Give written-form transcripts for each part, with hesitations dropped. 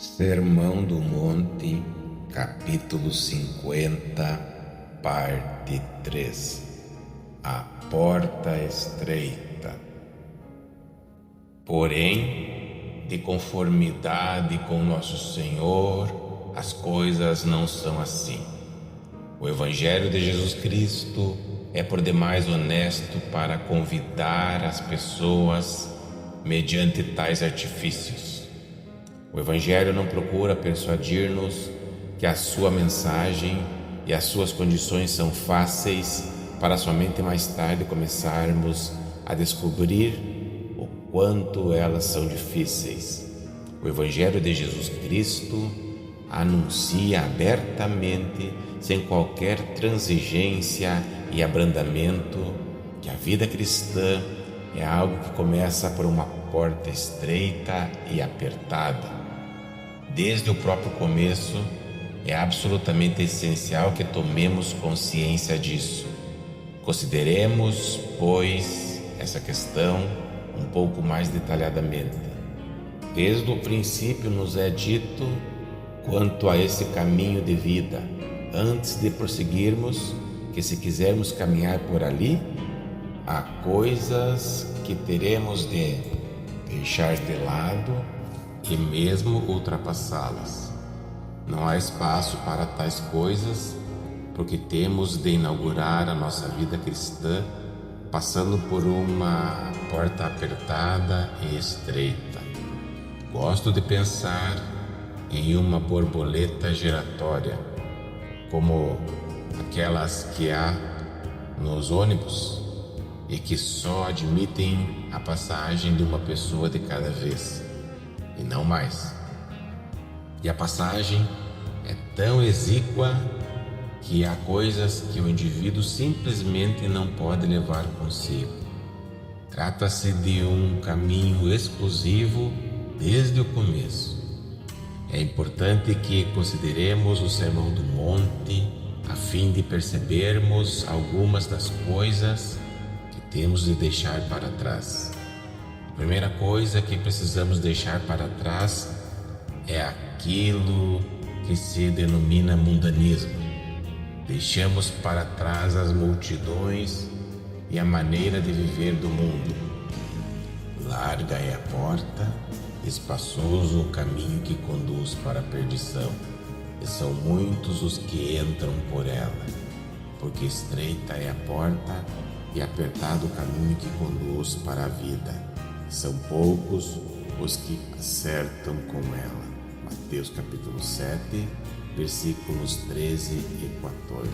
Sermão do Monte, capítulo 50, parte 3. A porta estreita. Porém, de conformidade com nosso Senhor, as coisas não são assim. O Evangelho de Jesus Cristo é por demais honesto para convidar as pessoas mediante tais artifícios. O Evangelho não procura persuadir-nos que a sua mensagem e as suas condições são fáceis para somente mais tarde começarmos a descobrir o quanto elas são difíceis. O Evangelho de Jesus Cristo anuncia abertamente, sem qualquer transigência e abrandamento, que a vida cristã é algo que começa por uma porta estreita e apertada. Desde o próprio começo, é absolutamente essencial que tomemos consciência disso. Consideremos, pois, essa questão um pouco mais detalhadamente. Desde o princípio nos é dito quanto a esse caminho de vida, antes de prosseguirmos, que se quisermos caminhar por ali, há coisas que teremos de deixar de lado e mesmo ultrapassá-las. Não há espaço para tais coisas, porque temos de inaugurar a nossa vida cristã passando por uma porta apertada e estreita. Gosto de pensar em uma borboleta giratória, como aquelas que há nos ônibus e que só admitem a passagem de uma pessoa de cada vez, e não mais. E a passagem é tão exígua que há coisas que o indivíduo simplesmente não pode levar consigo. Trata-se de um caminho exclusivo desde o começo. É importante que consideremos o Sermão do Monte a fim de percebermos algumas das coisas que temos de deixar para trás. A primeira coisa que precisamos deixar para trás é aquilo que se denomina mundanismo. Deixamos para trás as multidões e a maneira de viver do mundo. Larga é a porta, espaçoso o caminho que conduz para a perdição, e são muitos os que entram por ela, porque estreita é a porta e apertado o caminho que conduz para a vida. São poucos os que acertam com ela. Mateus capítulo 7, versículos 13 e 14.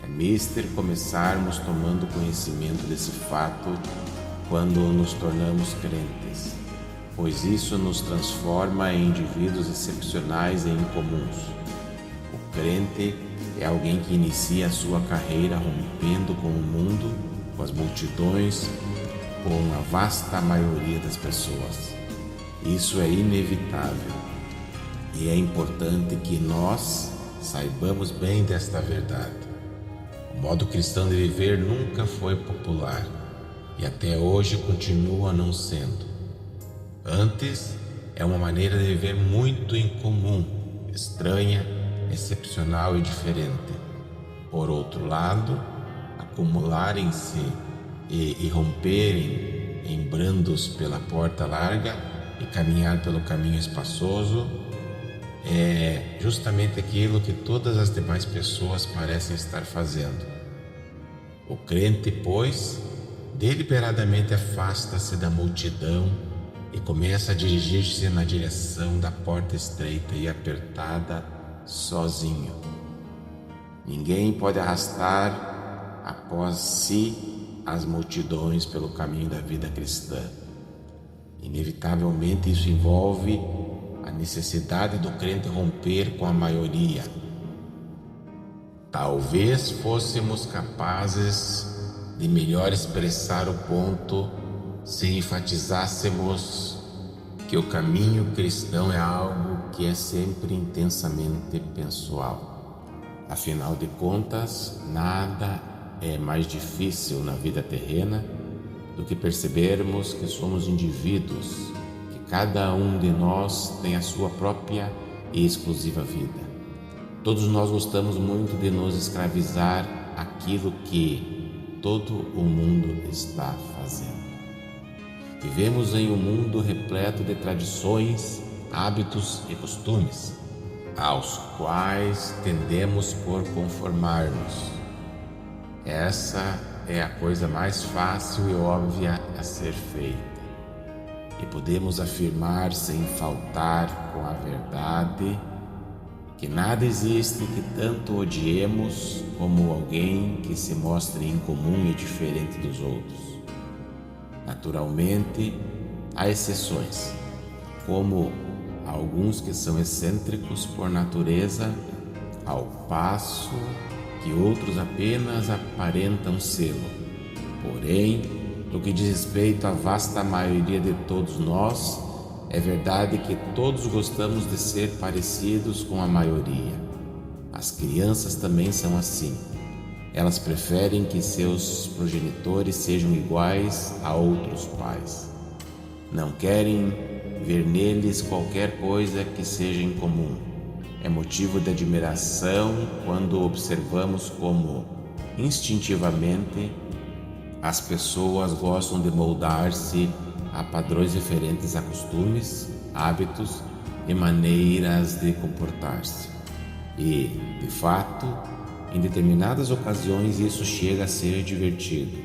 É mister começarmos tomando conhecimento desse fato quando nos tornamos crentes, pois isso nos transforma em indivíduos excepcionais e incomuns. O crente é alguém que inicia a sua carreira rompendo com o mundo, com as multidões, com a vasta maioria das pessoas. Isso é inevitável e é importante que nós saibamos bem desta verdade. O modo cristão de viver nunca foi popular e até hoje continua não sendo. Antes, é uma maneira de viver muito incomum, estranha, excepcional e diferente. Por outro lado, acumularem-se e romperem em brandos pela porta larga e caminhar pelo caminho espaçoso é justamente aquilo que todas as demais pessoas parecem estar fazendo. O crente, pois, deliberadamente afasta-se da multidão e começa a dirigir-se na direção da porta estreita e apertada sozinho. Ninguém pode arrastar após si as multidões pelo caminho da vida cristã. Inevitavelmente isso envolve a necessidade do crente romper com a maioria. Talvez fôssemos capazes de melhor expressar o ponto se enfatizássemos que o caminho cristão é algo que é sempre intensamente pessoal. Afinal de contas, nada é mais difícil na vida terrena do que percebermos que somos indivíduos que cada um de nós tem a sua própria e exclusiva vida. Todos nós gostamos muito de nos escravizar àquilo que todo o mundo está fazendo. Vivemos em um mundo repleto de tradições, hábitos e costumes, aos quais tendemos por conformar-nos. Essa é a coisa mais fácil e óbvia a ser feita. E podemos afirmar sem faltar com a verdade que nada existe que tanto odiemos como alguém que se mostre incomum e diferente dos outros. Naturalmente, há exceções, como alguns que são excêntricos por natureza, ao passo que outros apenas aparentam sê-lo. Porém, no que diz respeito à vasta maioria de todos nós, é verdade que todos gostamos de ser parecidos com a maioria. As crianças também são assim. Elas preferem que seus progenitores sejam iguais a outros pais. Não querem ver neles qualquer coisa que seja incomum. É motivo de admiração quando observamos como, instintivamente, as pessoas gostam de moldar-se a padrões referentes a costumes, hábitos e maneiras de comportar-se. E, de fato, em determinadas ocasiões isso chega a ser divertido.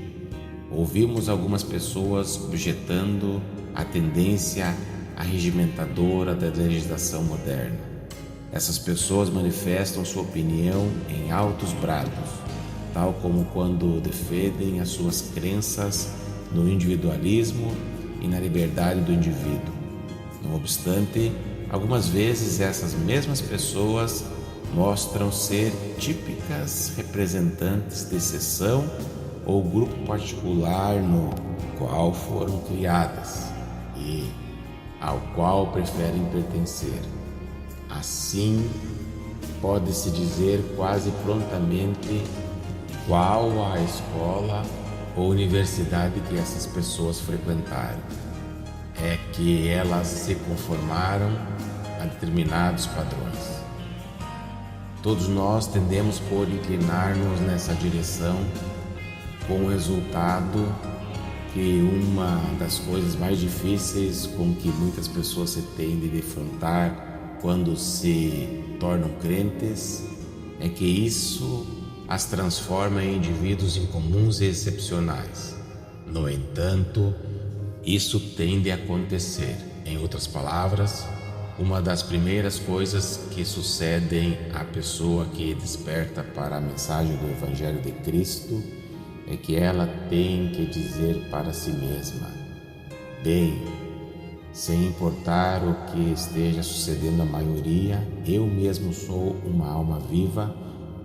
Ouvimos algumas pessoas objetando a tendência arregimentadora da legislação moderna. Essas pessoas manifestam sua opinião em altos brados, tal como quando defendem as suas crenças no individualismo e na liberdade do indivíduo. Não obstante, algumas vezes essas mesmas pessoas mostram ser típicas representantes de seção ou grupo particular no qual foram criadas e ao qual preferem pertencer. Assim, pode-se dizer quase prontamente qual a escola ou universidade que essas pessoas frequentaram. É que elas se conformaram a determinados padrões. Todos nós tendemos por inclinar-nos nessa direção, com o resultado que uma das coisas mais difíceis com que muitas pessoas se têm de defrontar quando se tornam crentes é que isso as transforma em indivíduos incomuns e excepcionais. No entanto, isso tende a acontecer. Em outras palavras, uma das primeiras coisas que sucedem à pessoa que desperta para a mensagem do Evangelho de Cristo é que ela tem que dizer para si mesma: bem, sem importar o que esteja sucedendo à maioria, eu mesmo sou uma alma viva,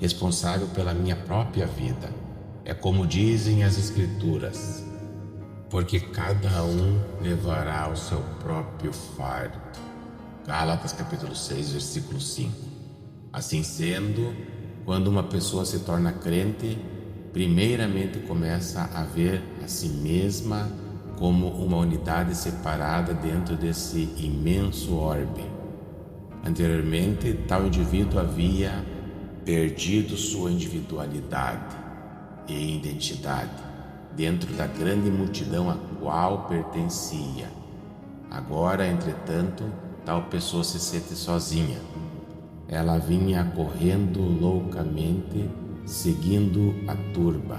responsável pela minha própria vida. É como dizem as Escrituras: porque cada um levará o seu próprio fardo. Gálatas capítulo 6, versículo 5. Assim sendo, quando uma pessoa se torna crente, primeiramente começa a ver a si mesma como uma unidade separada dentro desse imenso orbe. Anteriormente, tal indivíduo havia perdido sua individualidade e identidade dentro da grande multidão a qual pertencia. Agora, entretanto, tal pessoa se sente sozinha. Ela vinha correndo loucamente, seguindo a turba.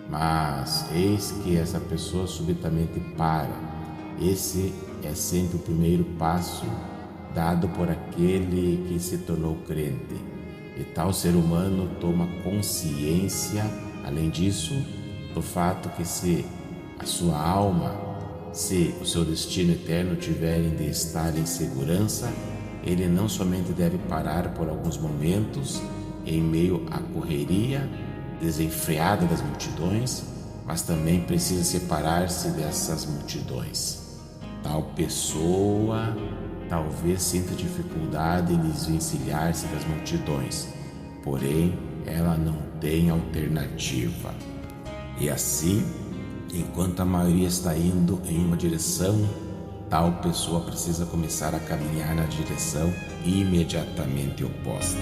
Mas eis que essa pessoa subitamente para. Esse é sempre o primeiro passo dado por aquele que se tornou crente. E tal ser humano toma consciência, além disso, do fato que se a sua alma, se o seu destino eterno tiverem de estar em segurança, ele não somente deve parar por alguns momentos em meio à correria desenfreada das multidões, mas também precisa separar-se dessas multidões. Tal pessoa talvez sinta dificuldade em desvencilhar-se das multidões, porém ela não tem alternativa. E assim, enquanto a maioria está indo em uma direção, tal pessoa precisa começar a caminhar na direção imediatamente oposta.